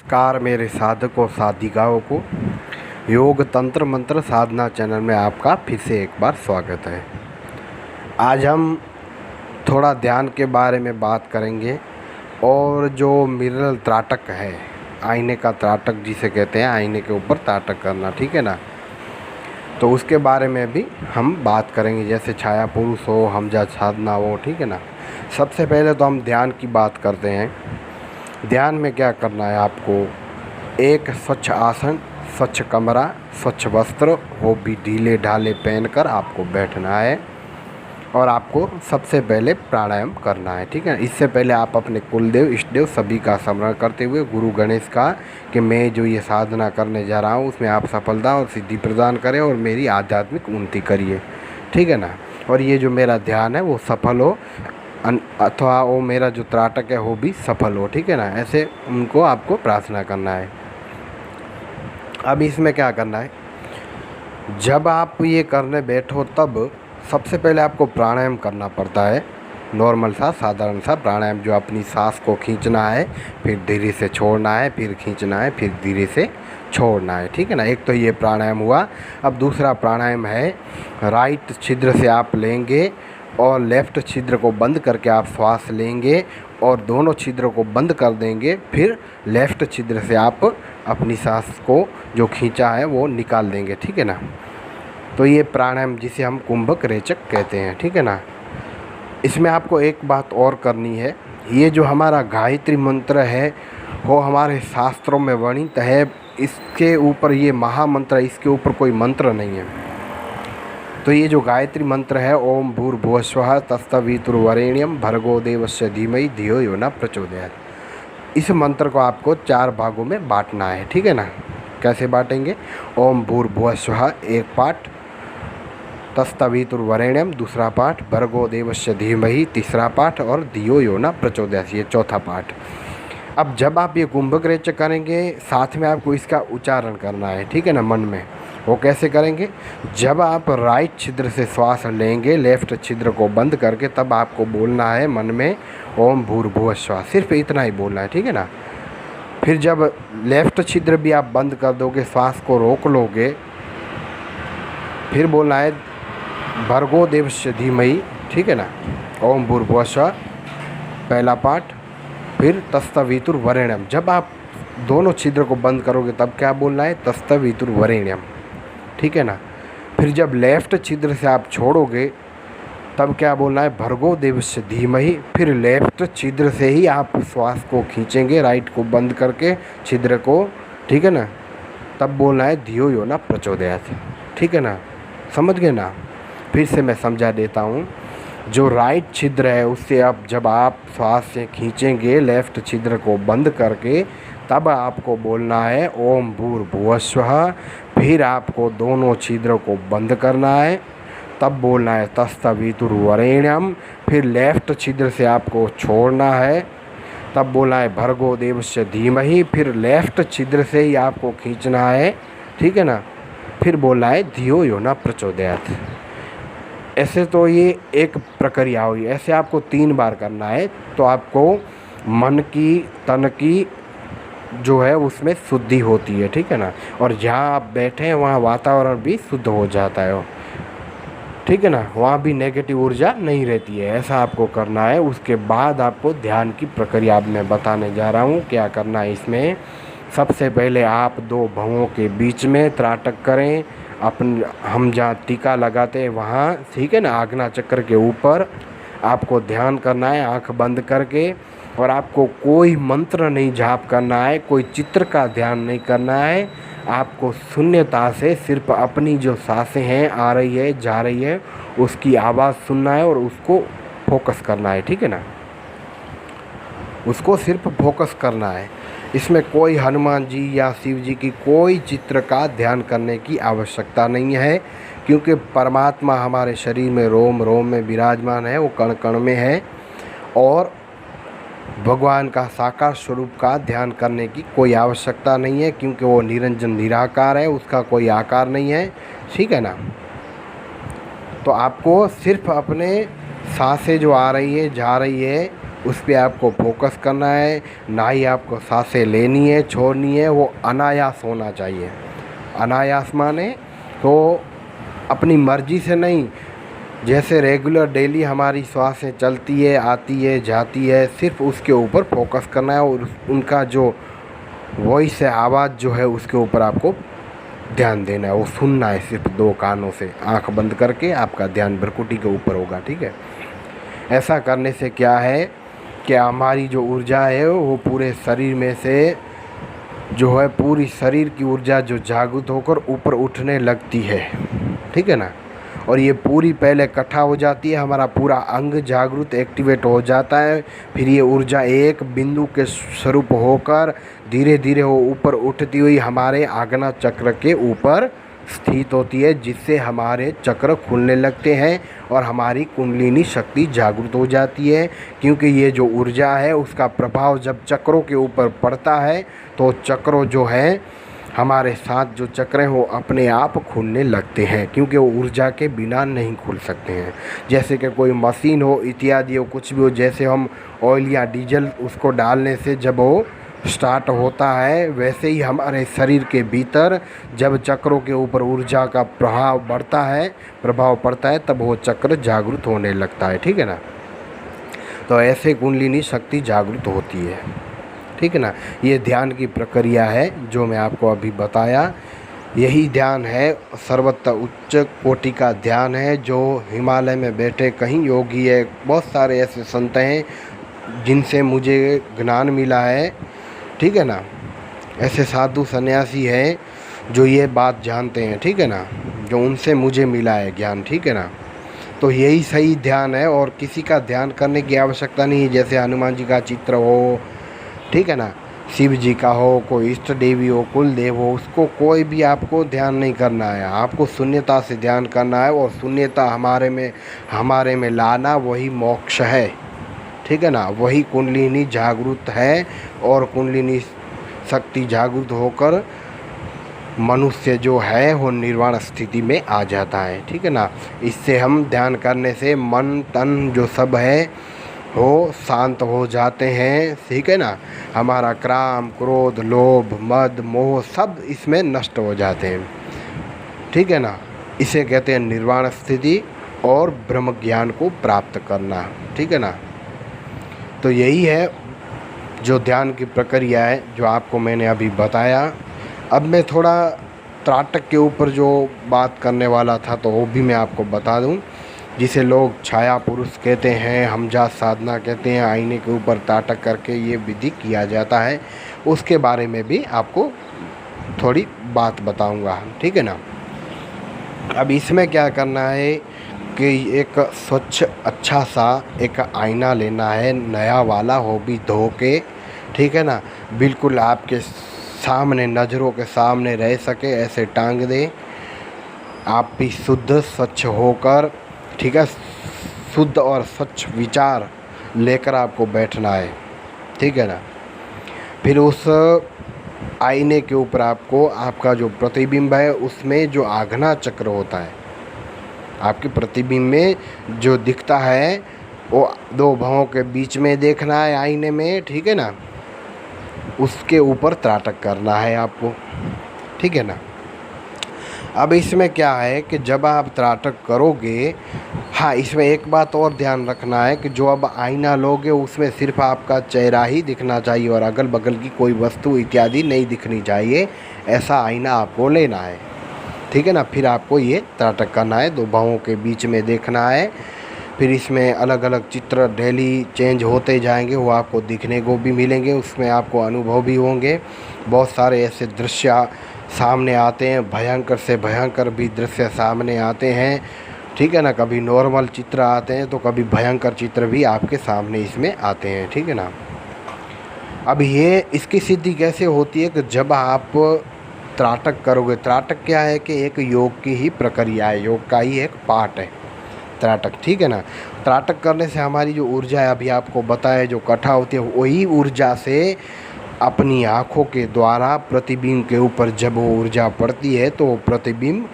नमस्कार मेरे साधकों साधिकाओं को। योग तंत्र मंत्र साधना चैनल में आपका फिर से एक बार स्वागत है। आज हम थोड़ा ध्यान के बारे में बात करेंगे और जो मिरर त्राटक है, आईने का त्राटक जिसे कहते हैं, आईने के ऊपर त्राटक करना, ठीक है ना, तो उसके बारे में भी हम बात करेंगे। जैसे छाया पुरुष हो, हमजा साधना हो, ठीक है ना। सबसे पहले तो हम ध्यान की बात करते हैं। ध्यान में क्या करना है आपको, एक स्वच्छ आसन, स्वच्छ कमरा, स्वच्छ वस्त्र, वो भी ढीले ढाले पहनकर आपको बैठना है और आपको सबसे पहले प्राणायाम करना है, ठीक है। इससे पहले आप अपने कुलदेव, इष्टदेव सभी का स्मरण करते हुए गुरु गणेश का कि मैं जो ये साधना करने जा रहा हूँ उसमें आप सफलता और सिद्धि प्रदान करें और मेरी आध्यात्मिक उन्नति करिए, ठीक है ना। और ये जो मेरा ध्यान है वो सफल हो अथवा वो मेरा जो त्राटक है वो भी सफल हो, ठीक है ना। ऐसे उनको आपको प्रार्थना करना है। अब इसमें क्या करना है, जब आप ये करने बैठो तब सबसे पहले आपको प्राणायाम करना पड़ता है। नॉर्मल सा, साधारण सा प्राणायाम, जो अपनी सांस को खींचना है, फिर धीरे से छोड़ना है, फिर खींचना है, फिर धीरे से छोड़ना है, ठीक है ना। एक तो ये प्राणायाम हुआ। अब दूसरा प्राणायाम है, राइट छिद्र से आप लेंगे और लेफ़्ट छिद्र को बंद करके आप श्वास लेंगे और दोनों छिद्रों को बंद कर देंगे। फिर लेफ़्ट छिद्र से आप अपनी सांस को जो खींचा है वो निकाल देंगे, ठीक है ना। तो ये प्राणायाम जिसे हम कुंभक रेचक कहते हैं, ठीक है ना। इसमें आपको एक बात और करनी है, ये जो हमारा गायत्री मंत्र है वो हमारे शास्त्रों में वर्णित है। इसके ऊपर ये महामंत्र, इसके ऊपर कोई मंत्र नहीं है। तो ये जो गायत्री मंत्र है, ओम भूर्भुवस्वः तत्सवितुर्वरेण्यं भर्गो देवस्य धीमहि धियो यो न प्रचोदयात्, इस मंत्र को आपको 4 भागों में बांटना है, ठीक है ना। कैसे बांटेंगे, ओम भूर्भुवस्वः एक पाठ, तत्सवितुर्वरेण्यं दूसरा पाठ, भर्गो देवस्य धीमहि तीसरा पाठ और धियो यो न प्रचोदयात् ये चौथा पाठ। अब जब आप ये कुंभक रेचक करेंगे, साथ में आपको इसका उच्चारण करना है, ठीक है ना, मन में। वो कैसे करेंगे, जब आप राइट छिद्र से श्वास लेंगे, लेफ़्ट छिद्र को बंद करके, तब आपको बोलना है मन में ओम भूर्भुवस्वः, सिर्फ इतना ही बोलना है, ठीक है ना। फिर जब लेफ़्ट छिद्र भी आप बंद कर दोगे, श्वास को रोक लोगे, फिर बोलना है भर्गो देवस्य धीमहि, ठीक है ना, ओम भूर्भुवस्वः पहला पाठ, फिर तत्सवितुर्वरेण्यं। जब आप दोनों छिद्र को बंद करोगे तब क्या बोलना है, तत्सवितुर्वरेण्यं, ठीक है ना। फिर जब लेफ़्ट छिद्र से आप छोड़ोगे तब क्या बोलना है, भर्गो देवस्य धीमहि। फिर लेफ़्ट छिद्र से ही आप श्वास को खींचेंगे, राइट को बंद करके छिद्र को, ठीक है ना, तब बोलना है धियो यो न प्रचोदयात्, ठीक है ना। समझ गए ना। फिर से मैं समझा देता हूँ। जो राइट छिद्र है उससे आप जब आप श्वास से खींचेंगे लेफ़्ट छिद्र को बंद करके, तब आपको बोलना है ओम भूर्भुवस्वः। फिर आपको दोनों छिद्रों को बंद करना है, तब बोलना है तत्सवितुर्वरेण्यं। फिर लेफ़्ट छिद्र से आपको छोड़ना है, तब बोलना है भर्गो देवस्य धीमहि। फिर लेफ़्ट छिद्र से ही आपको खींचना है, ठीक है ना। फिर बोलना है धियो यो न प्रचोदयात्। ऐसे तो ये एक प्रक्रिया हुई, ऐसे आपको 3 बार करना है। तो आपको मन की, तन की जो है उसमें शुद्धि होती है, ठीक है ना। और जहाँ आप बैठे हैं वहाँ वातावरण भी शुद्ध हो जाता है, ठीक है ना। वहाँ भी नेगेटिव ऊर्जा नहीं रहती है। ऐसा आपको करना है। उसके बाद आपको ध्यान की प्रक्रिया मैं बताने जा रहा हूँ क्या करना है इसमें। सबसे पहले आप 2 भवों के बीच में त्राटक करें, हम जहाँ टीका लगाते हैं वहाँ, ठीक है ना, आज्ञा चक्र के ऊपर आपको ध्यान करना है आंख बंद करके। और आपको कोई मंत्र नहीं जाप करना है, कोई चित्र का ध्यान नहीं करना है। आपको शून्यता से सिर्फ अपनी जो सांसें हैं, आ रही है जा रही है, उसकी आवाज़ सुनना है और उसको फोकस करना है, ठीक है ना। उसको सिर्फ फोकस करना है। इसमें कोई हनुमान जी या शिव जी की कोई चित्र का ध्यान करने की आवश्यकता नहीं है, क्योंकि परमात्मा हमारे शरीर में रोम रोम में विराजमान है, वो कण कण में है। और भगवान का साकार स्वरूप का ध्यान करने की कोई आवश्यकता नहीं है, क्योंकि वो निरंजन निराकार है, उसका कोई आकार नहीं है, ठीक है ना। तो आपको सिर्फ अपने सांसें जो आ रही है जा रही है उस पे आपको फोकस करना है, ना ही आपको सांसें लेनी है छोड़नी है, वो अनायास होना चाहिए। अनायास माने तो अपनी मर्ज़ी से नहीं, जैसे रेगुलर डेली हमारी श्वासें चलती है, आती है, जाती है, सिर्फ उसके ऊपर फोकस करना है और उनका जो वॉइस है, आवाज़ जो है, उसके ऊपर आपको ध्यान देना है, वो सुनना है सिर्फ 2 कानों से। आँख बंद करके आपका ध्यान भ्रुकुटी के ऊपर होगा, ठीक है। ऐसा करने से क्या है कि हमारी जो ऊर्जा है वो पूरे शरीर में से जो है, पूरी शरीर की ऊर्जा जो जागृत होकर ऊपर उठने लगती है, ठीक है ना। और ये पूरी पहले इकट्ठा हो जाती है, हमारा पूरा अंग जागृत एक्टिवेट हो जाता है। फिर ये ऊर्जा एक बिंदु के स्वरूप होकर धीरे धीरे वो ऊपर उठती हुई हमारे आज्ञा चक्र के ऊपर स्थित होती है, जिससे हमारे चक्र खुलने लगते हैं और हमारी कुंडलिनी शक्ति जागृत हो जाती है। क्योंकि ये जो ऊर्जा है उसका प्रभाव जब चक्रों के ऊपर पड़ता है तो चक्रों जो है, हमारे साथ जो चक्र हैं वो अपने आप खुलने लगते हैं, क्योंकि वो ऊर्जा के बिना नहीं खुल सकते हैं। जैसे कि कोई मशीन हो इत्यादि हो, कुछ भी हो, जैसे हम ऑयल या डीजल उसको डालने से जब वो स्टार्ट होता है, वैसे ही हमारे शरीर के भीतर जब चक्रों के ऊपर ऊर्जा का प्रभाव पड़ता है तब वो चक्र जागृत होने लगता है, ठीक है ना। तो ऐसे कुंडलिनी शक्ति जागृत होती है, ठीक है ना। ये ध्यान की प्रक्रिया है जो मैं आपको अभी बताया। यही ध्यान है, सर्वत्र उच्च कोटि का ध्यान है, जो हिमालय में बैठे कहीं योगी है, बहुत सारे ऐसे संत हैं जिनसे मुझे ज्ञान मिला है, ठीक है ना। ऐसे साधु सन्यासी हैं जो ये बात जानते हैं, ठीक है ना, जो उनसे मुझे मिला है ज्ञान, ठीक है ना। तो यही सही ध्यान है और किसी का ध्यान करने की आवश्यकता नहीं है। जैसे हनुमान जी का चित्र हो, ठीक है ना, शिव जी का हो, कोई इष्ट देवी हो, कुल देव हो, उसको कोई भी आपको ध्यान नहीं करना है। आपको शून्यता से ध्यान करना है और शून्यता हमारे में लाना वही मोक्ष है, ठीक है ना। वही कुंडलिनी जागृत है और कुंडलिनी शक्ति जागृत होकर मनुष्य जो है वो निर्वाण स्थिति में आ जाता है, ठीक है ना। इससे हम ध्यान करने से मन तन जो सब है वो शांत हो जाते हैं, ठीक है ना। हमारा क्राम क्रोध लोभ मद मोह सब इसमें नष्ट हो जाते हैं, ठीक है ना। इसे कहते हैं निर्वाण स्थिति और ब्रह्म ज्ञान को प्राप्त करना, ठीक है ना। तो यही है जो ध्यान की प्रक्रिया है जो आपको मैंने अभी बताया। अब मैं थोड़ा त्राटक के ऊपर जो बात करने वाला था तो वो भी मैं आपको बता दूं, जिसे लोग छाया पुरुष कहते हैं, हमजात साधना कहते हैं। आईने के ऊपर त्राटक करके ये विधि किया जाता है, उसके बारे में भी आपको थोड़ी बात बताऊंगा, ठीक है ना। अब इसमें क्या करना है कि एक स्वच्छ अच्छा सा एक आईना लेना है, नया वाला हो भी धो के, ठीक है ना, बिल्कुल आपके सामने नज़रों के सामने रह सके, ऐसे टांग दें। आप भी शुद्ध स्वच्छ होकर, ठीक है, शुद्ध और स्वच्छ विचार लेकर आपको बैठना है, ठीक है ना। फिर उस आईने के ऊपर आपको आपका जो प्रतिबिंब है उसमें जो आज्ञा चक्र होता है, आपके प्रतिबिंब में जो दिखता है वो 2 भवों के बीच में देखना है आईने में, ठीक है ना। उसके ऊपर त्राटक करना है आपको, ठीक है ना। अब इसमें क्या है कि जब आप त्राटक करोगे, हाँ, इसमें एक बात और ध्यान रखना है कि जो अब आईना लोगे उसमें सिर्फ आपका चेहरा ही दिखना चाहिए और अगल बगल की कोई वस्तु इत्यादि नहीं दिखनी चाहिए। ऐसा आईना आपको लेना है, ठीक है ना। फिर आपको ये त्राटक करना है, 2 भावों के बीच में देखना है। फिर इसमें अलग अलग चित्र डेली चेंज होते जाएंगे, वो आपको दिखने को भी मिलेंगे, उसमें आपको अनुभव भी होंगे। बहुत सारे ऐसे दृश्य सामने आते हैं, भयंकर से भयंकर भी दृश्य सामने आते हैं, ठीक है ना। कभी नॉर्मल चित्र आते हैं तो कभी भयंकर चित्र भी आपके सामने इसमें आते हैं, ठीक है ना। अब ये इसकी सिद्धि कैसे होती है कि जब आप त्राटक करोगे, त्राटक क्या है कि एक योग की ही प्रक्रिया है, योग का ही एक पार्ट है त्राटक, ठीक है ना। त्राटक करने से हमारी जो ऊर्जा है, अभी आपको बताया, जो इकट्ठा होती है, वही ऊर्जा से अपनी आँखों के द्वारा प्रतिबिंब के ऊपर जब वो ऊर्जा पड़ती है तो वो प्रतिबिंब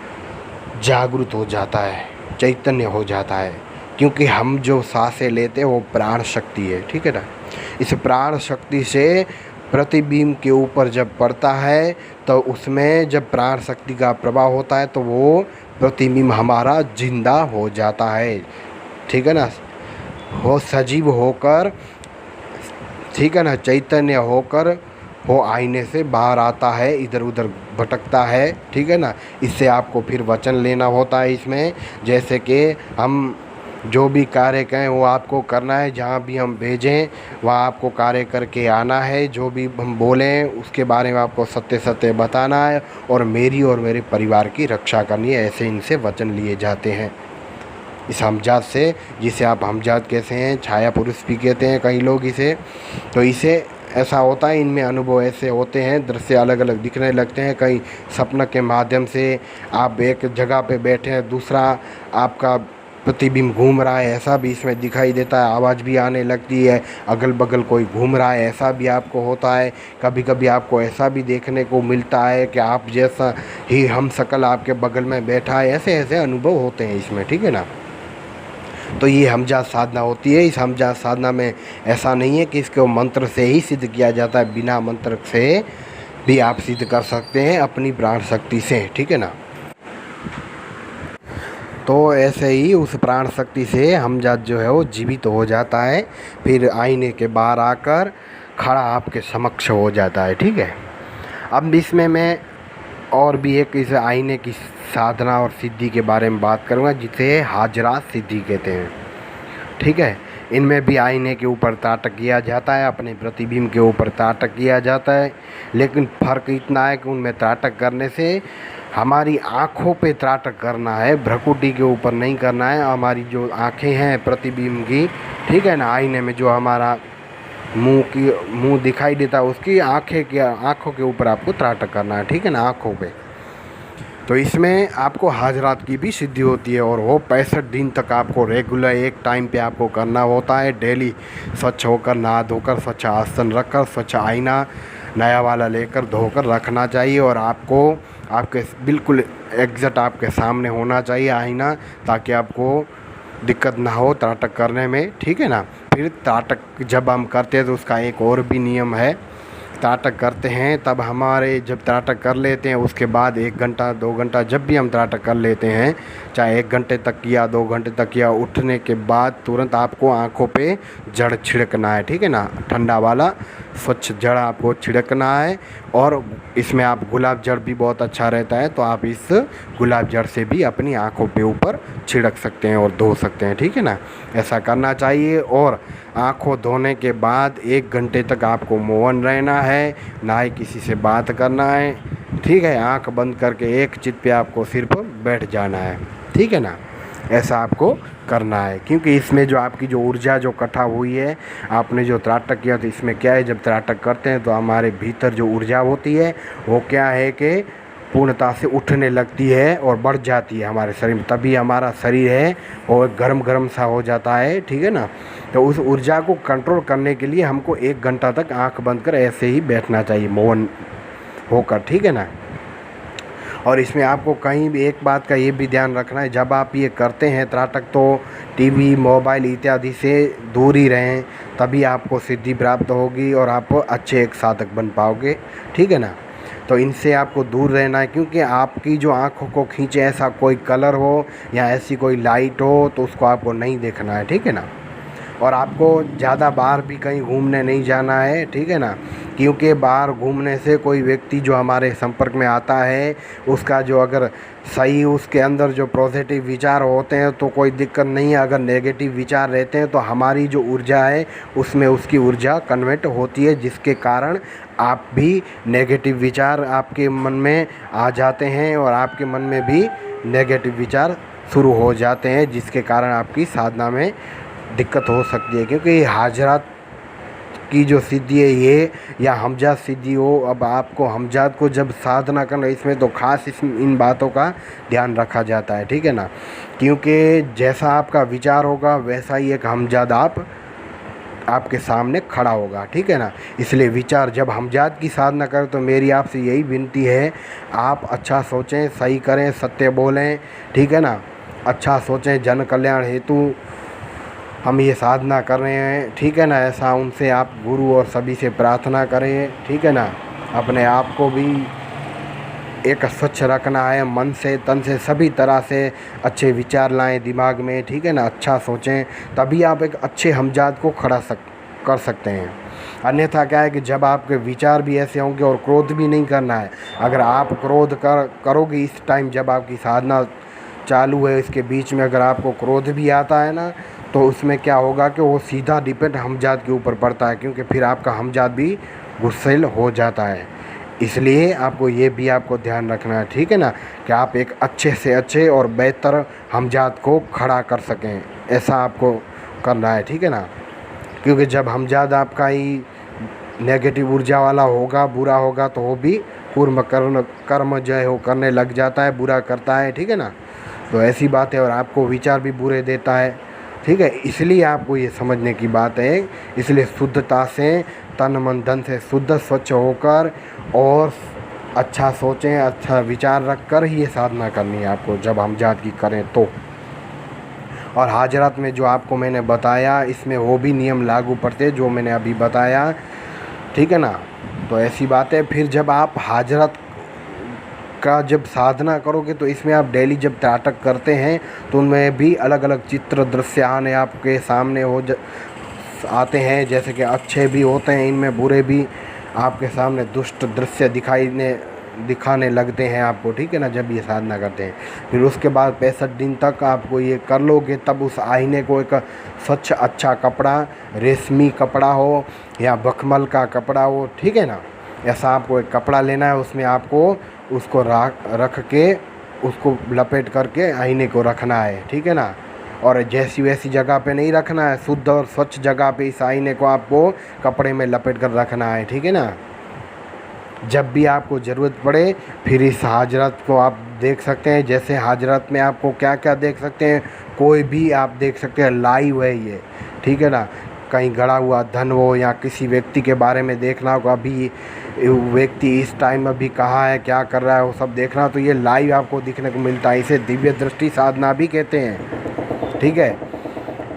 जागृत हो जाता है, चैतन्य हो जाता है। क्योंकि हम जो सांसें लेते हैं वो प्राण शक्ति है, ठीक है ना। इस प्राण शक्ति से प्रतिबिंब के ऊपर जब पड़ता है तो उसमें जब प्राण शक्ति का प्रभाव होता है तो वो प्रतिबिंब हमारा जिंदा हो जाता है, ठीक है ना। वो सजीव होकर, ठीक है ना, चैतन्य होकर वो आईने से बाहर आता है, इधर उधर भटकता है, ठीक है ना। इससे आपको फिर वचन लेना होता है इसमें, जैसे कि हम जो भी कार्य करें वो आपको करना है, जहाँ भी हम भेजें वहाँ आपको कार्य करके आना है, जो भी हम बोलें उसके बारे में आपको सत्य सत्य बताना है और मेरे परिवार की रक्षा करनी है। ऐसे इनसे वचन लिए जाते हैं इस हमजात से, जिसे आप हमजात कहते हैं, छाया पुरुष भी कहते हैं कई लोग इसे। तो इसे ऐसा होता है, इनमें अनुभव ऐसे होते हैं, दृश्य अलग अलग दिखने लगते हैं। कई सपना के माध्यम से आप एक जगह पे बैठे हैं, दूसरा आपका प्रतिबिंब घूम रहा है, ऐसा भी इसमें दिखाई देता है। आवाज़ भी आने लगती है, अगल बगल कोई घूम रहा है, ऐसा भी आपको होता है। कभी कभी आपको ऐसा भी देखने को मिलता है कि आप जैसा ही हम शकल आपके बगल में बैठा है, ऐसे ऐसे अनुभव होते हैं इसमें, ठीक है ना। तो ये हमजात साधना होती है। इस हमजात साधना में ऐसा नहीं है कि इसको मंत्र से ही सिद्ध किया जाता है, बिना मंत्र से भी आप सिद्ध कर सकते हैं अपनी प्राण शक्ति से, ठीक है ना। तो ऐसे ही उस प्राण शक्ति से हमजात जो है वो जीवित हो जाता है, फिर आईने के बाहर आकर खड़ा आपके समक्ष हो जाता है, ठीक है। अब इसमें मैं और भी एक इस आईने की साधना और सिद्धि के बारे में बात करूँगा, जिसे हाजरात सिद्धि कहते हैं, ठीक है। इनमें भी आईने के ऊपर त्राटक किया जाता है, अपने प्रतिबिंब के ऊपर त्राटक किया जाता है, लेकिन फ़र्क इतना है कि उनमें त्राटक करने से हमारी आँखों पे त्राटक करना है, भ्रकुटी के ऊपर नहीं करना है। हमारी जो आँखें हैं प्रतिबिंब की, ठीक है ना, आईने में जो हमारा मुंह दिखाई देता है उसकी आँखों के ऊपर आपको त्राटक करना है, ठीक है ना, आँखों पे। तो इसमें आपको हाजरात की भी सिद्धि होती है और वो 65 दिन तक आपको रेगुलर एक टाइम पे आपको करना होता है। डेली स्वच्छ होकर, नहा धोकर, स्वच्छ आसन रखकर, स्वच्छ आईना नया वाला लेकर धोकर रखना चाहिए और आपको आपके बिल्कुल एग्जैक्ट आपके सामने होना चाहिए आईना, ताकि आपको दिक्कत ना हो त्राटक करने में, ठीक है ना। फिर त्राटक जब हम करते हैं तो उसका एक और भी नियम है। त्राटक करते हैं तब जब त्राटक कर लेते हैं उसके बाद 1 घंटा 2 घंटा जब भी हम त्राटक कर लेते हैं, चाहे 1 घंटे तक किया 2 घंटे तक किया, उठने के बाद तुरंत आपको आँखों पे जड़ छिड़कना है, ठीक है ना, ठंडा वाला स्वच्छ जड़ आपको छिड़कना है। और इसमें आप गुलाब जड़ भी बहुत अच्छा रहता है, तो आप इस गुलाब जड़ से भी अपनी आँखों पे ऊपर छिड़क सकते हैं और धो सकते हैं, ठीक है ना। ऐसा करना चाहिए। और आँखों धोने के बाद 1 घंटे तक आपको मौन रहना है, ना ही किसी से बात करना है, ठीक है। आँख बंद करके एक चित पे आपको सिर्फ बैठ जाना है, ठीक है ना। ऐसा आपको करना है, क्योंकि इसमें जो आपकी जो ऊर्जा जो इकट्ठा हुई है, आपने जो त्राटक किया, तो इसमें क्या है, जब त्राटक करते हैं तो हमारे भीतर जो ऊर्जा होती है वो क्या है कि पूर्णता से उठने लगती है और बढ़ जाती है हमारे शरीर में, तभी हमारा शरीर है और गरम गरम सा हो जाता है, ठीक है ना। तो उस ऊर्जा को कंट्रोल करने के लिए हमको 1 घंटा तक आंख बंद कर ऐसे ही बैठना चाहिए मौन होकर, ठीक है ना। और इसमें आपको कहीं भी एक बात का ये भी ध्यान रखना है, जब आप ये करते हैं त्राटक, तो टीवी मोबाइल इत्यादि से दूर ही रहें, तभी आपको सिद्धि प्राप्त होगी और आप अच्छे एक साधक बन पाओगे, ठीक है ना। तो इनसे आपको दूर रहना है, क्योंकि आपकी जो आँखों को खींचे ऐसा कोई कलर हो या ऐसी कोई लाइट हो तो उसको आपको नहीं देखना है, ठीक है ना। और आपको ज़्यादा बाहर भी कहीं घूमने नहीं जाना है, ठीक है ना, क्योंकि बाहर घूमने से कोई व्यक्ति जो हमारे संपर्क में आता है उसका जो अगर सही उसके अंदर जो पॉजिटिव विचार होते हैं तो कोई दिक्कत नहीं है, अगर नेगेटिव विचार रहते हैं तो हमारी जो ऊर्जा है उसमें उसकी ऊर्जा कन्वर्ट होती है, जिसके कारण आप भी नेगेटिव विचार आपके मन में आ जाते हैं और आपके मन में भी नेगेटिव विचार शुरू हो जाते हैं, जिसके कारण आपकी साधना में दिक्कत हो सकती है। क्योंकि हाजरात की जो सिद्धि है ये, या हमजात सिद्धि हो, अब आपको हमजात को जब साधना करना, इसमें तो खास इन बातों का ध्यान रखा जाता है, ठीक है ना, क्योंकि जैसा आपका विचार होगा वैसा ही एक हमजात आपके सामने खड़ा होगा, ठीक है ना। इसलिए विचार जब हमजात की साधना करें तो मेरी आपसे यही विनती है, आप अच्छा सोचें, सही करें, सत्य बोलें, ठीक है ना, अच्छा सोचें, जन कल्याण हेतु हम ये साधना कर रहे हैं, ठीक है ना, ऐसा उनसे आप गुरु और सभी से प्रार्थना करें, ठीक है ना। अपने आप को भी एक स्वच्छ रखना है, मन से तन से सभी तरह से अच्छे विचार लाएं दिमाग में, ठीक है ना, अच्छा सोचें, तभी आप एक अच्छे हमजाद को कर सकते हैं। अन्यथा क्या है कि जब आपके विचार भी ऐसे होंगे, और क्रोध भी नहीं करना है। अगर आप क्रोध करोगे इस टाइम जब आपकी साधना चालू है, इसके बीच में अगर आपको क्रोध भी आता है ना, तो उसमें क्या होगा कि वो सीधा डिपेंड हमजाद के ऊपर पड़ता है, क्योंकि फिर आपका हमजाद भी गुस्सैल हो जाता है। इसलिए आपको ये भी आपको ध्यान रखना है, ठीक है ना, कि आप एक अच्छे से अच्छे और बेहतर हमजाद को खड़ा कर सकें, ऐसा आपको करना है, ठीक है ना। क्योंकि जब हमजाद आपका ही नेगेटिव ऊर्जा वाला होगा, बुरा होगा, तो वो भी पूर्व कर्म जो है वो करने लग जाता है, बुरा करता है, ठीक है ना। तो ऐसी बात है, और आपको विचार भी बुरे देता है, ठीक है। इसलिए आपको ये समझने की बात है, इसलिए शुद्धता से, तन मन धन से शुद्ध स्वच्छ होकर और अच्छा सोचें, अच्छा विचार रख कर ही ये साधना करनी है आपको, जब हमजाद की करें तो। और हाजरात में जो आपको मैंने बताया, इसमें वो भी नियम लागू पड़ते जो मैंने अभी बताया, ठीक है ना। तो ऐसी बात है। फिर जब आप हाजरात का जब साधना करोगे, तो इसमें आप डेली जब त्राटक करते हैं, तो उनमें भी अलग अलग चित्र दृश्य आने आपके सामने आते हैं, जैसे कि अच्छे भी होते हैं, इनमें बुरे भी आपके सामने दुष्ट दृश्य दिखाने लगते हैं आपको, ठीक है ना, जब ये साधना करते हैं। फिर उसके बाद 65 दिन तक आपको ये कर लोगे, तब उस आईने को एक स्वच्छ अच्छा कपड़ा, रेशमी कपड़ा हो या बखमल का कपड़ा हो, ठीक है ना, ऐसा आपको एक कपड़ा लेना है, उसमें आपको उसको रख के उसको लपेट करके आईने को रखना है, ठीक है ना। और जैसी वैसी जगह पे नहीं रखना है, शुद्ध और स्वच्छ जगह पे इस आईने को आपको कपड़े में लपेट कर रखना है, ठीक है ना। जब भी आपको ज़रूरत पड़े, फिर इस हाजरत को आप देख सकते हैं। जैसे हाजरत में आपको क्या क्या देख सकते हैं, कोई भी आप देख सकते हैं, लाइव है ये, ठीक है ना। कहीं गड़ा हुआ धन हो या किसी व्यक्ति के बारे में देखना हो, अभी व्यक्ति इस टाइम अभी कहाँ है, क्या कर रहा है, वो सब देखना, तो ये लाइव आपको दिखने को मिलता है। इसे दिव्य दृष्टि साधना भी कहते हैं, ठीक है।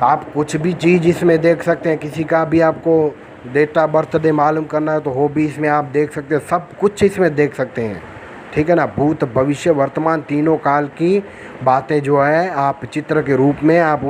आप कुछ भी चीज़ इसमें देख सकते हैं, किसी का भी आपको डेट ऑफ बर्थडे मालूम करना है तो वो भी इसमें आप देख सकते हैं, सब कुछ इसमें देख सकते हैं, ठीक है ना। भूत भविष्य वर्तमान तीनों काल की बातें जो है आप चित्र के रूप में आप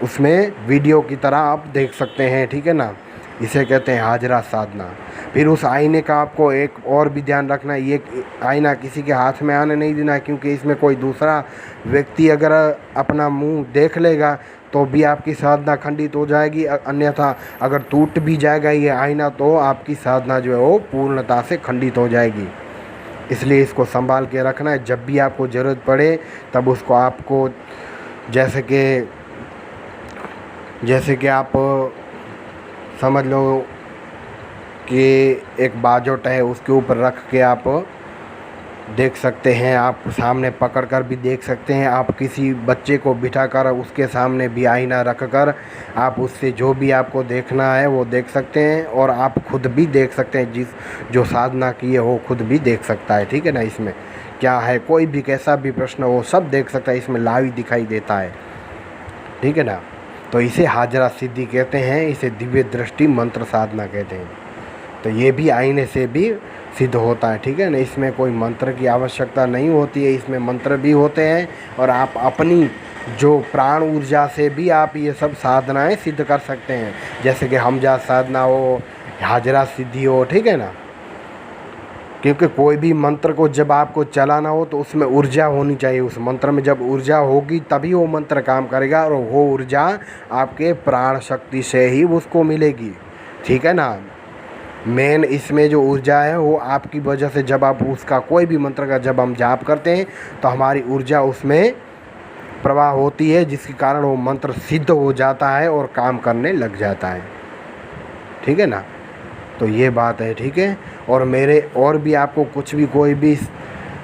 उसमें वीडियो की तरह आप देख सकते हैं, ठीक है ना। इसे कहते हैं हाजरा साधना। फिर उस आईने का आपको एक और भी ध्यान रखना है, ये आईना किसी के हाथ में आने नहीं देना, क्योंकि इसमें कोई दूसरा व्यक्ति अगर अपना मुंह देख लेगा तो भी आपकी साधना खंडित हो जाएगी। अन्यथा अगर टूट भी जाएगा ये आईना, तो आपकी साधना जो है वो पूर्णता से खंडित हो जाएगी। इसलिए इसको संभाल के रखना है, जब भी आपको ज़रूरत पड़े तब उसको आपको जैसे कि आप समझ लो कि एक बाजोट है, उसके ऊपर रख के आप देख सकते हैं, आप सामने पकड़ कर भी देख सकते हैं, आप किसी बच्चे को बिठाकर उसके सामने भी आईना रख कर आप उससे जो भी आपको देखना है वो देख सकते हैं, और आप खुद भी देख सकते हैं, जो साधना की है वो खुद भी देख सकता है, ठीक है ना। इसमें क्या है, कोई भी कैसा भी प्रश्न हो सब देख सकता है, इसमें लाइव दिखाई देता है, ठीक है ना। तो इसे हाजरा सिद्धि कहते हैं, इसे दिव्य दृष्टि मंत्र साधना कहते हैं। तो ये भी आईने से भी सिद्ध होता है, ठीक है ना। इसमें कोई मंत्र की आवश्यकता नहीं होती है, इसमें मंत्र भी होते हैं, और आप अपनी जो प्राण ऊर्जा से भी आप ये सब साधनाएं सिद्ध कर सकते हैं, जैसे कि हमजाद साधना हो, हाजरा सिद्धि हो, ठीक है ना। क्योंकि कोई भी मंत्र को जब आपको चलाना हो तो उसमें ऊर्जा होनी चाहिए, उस मंत्र में जब ऊर्जा होगी तभी वो मंत्र काम करेगा, और वो ऊर्जा आपके प्राण शक्ति से ही उसको मिलेगी, ठीक है ना। मेन इसमें जो ऊर्जा है वो आपकी वजह से, जब आप उसका कोई भी मंत्र का जब हम जाप करते हैं तो हमारी ऊर्जा उसमें प्रवाह होती है, जिसके कारण वो मंत्र सिद्ध हो जाता है और काम करने लग जाता है, ठीक है ना। तो ये बात है, ठीक है। और मेरे और भी आपको कुछ भी कोई भी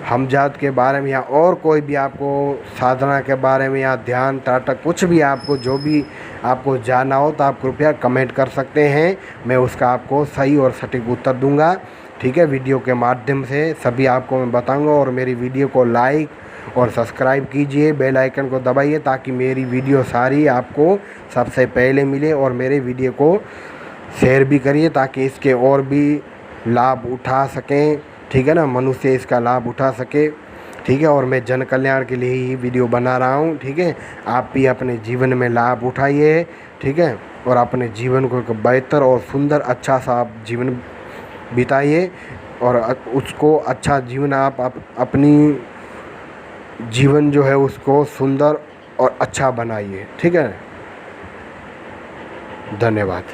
हमजाद के बारे में या और कोई भी आपको साधना के बारे में या ध्यान त्राटक कुछ भी आपको जो भी आपको जानना हो तो आप कृपया कमेंट कर सकते हैं, मैं उसका आपको सही और सटीक उत्तर दूंगा, ठीक है। वीडियो के माध्यम से सभी आपको मैं बताऊंगा, और मेरी वीडियो को लाइक और सब्सक्राइब कीजिए, बेल आइकन को दबाइए ताकि मेरी वीडियो सारी आपको सबसे पहले मिले। और मेरे वीडियो को शेयर भी करिए ताकि इसके और भी लाभ उठा सकें, ठीक है ना, मनुष्य इसका लाभ उठा सके, ठीक है। और मैं जन कल्याण के लिए ही वीडियो बना रहा हूँ, ठीक है। आप भी अपने जीवन में लाभ उठाइए, ठीक है, और अपने जीवन को एक बेहतर और सुंदर अच्छा सा आप जीवन बिताइए और उसको अच्छा जीवन आप अपनी जीवन जो है उसको सुंदर और अच्छा बनाइए, ठीक है। धन्यवाद।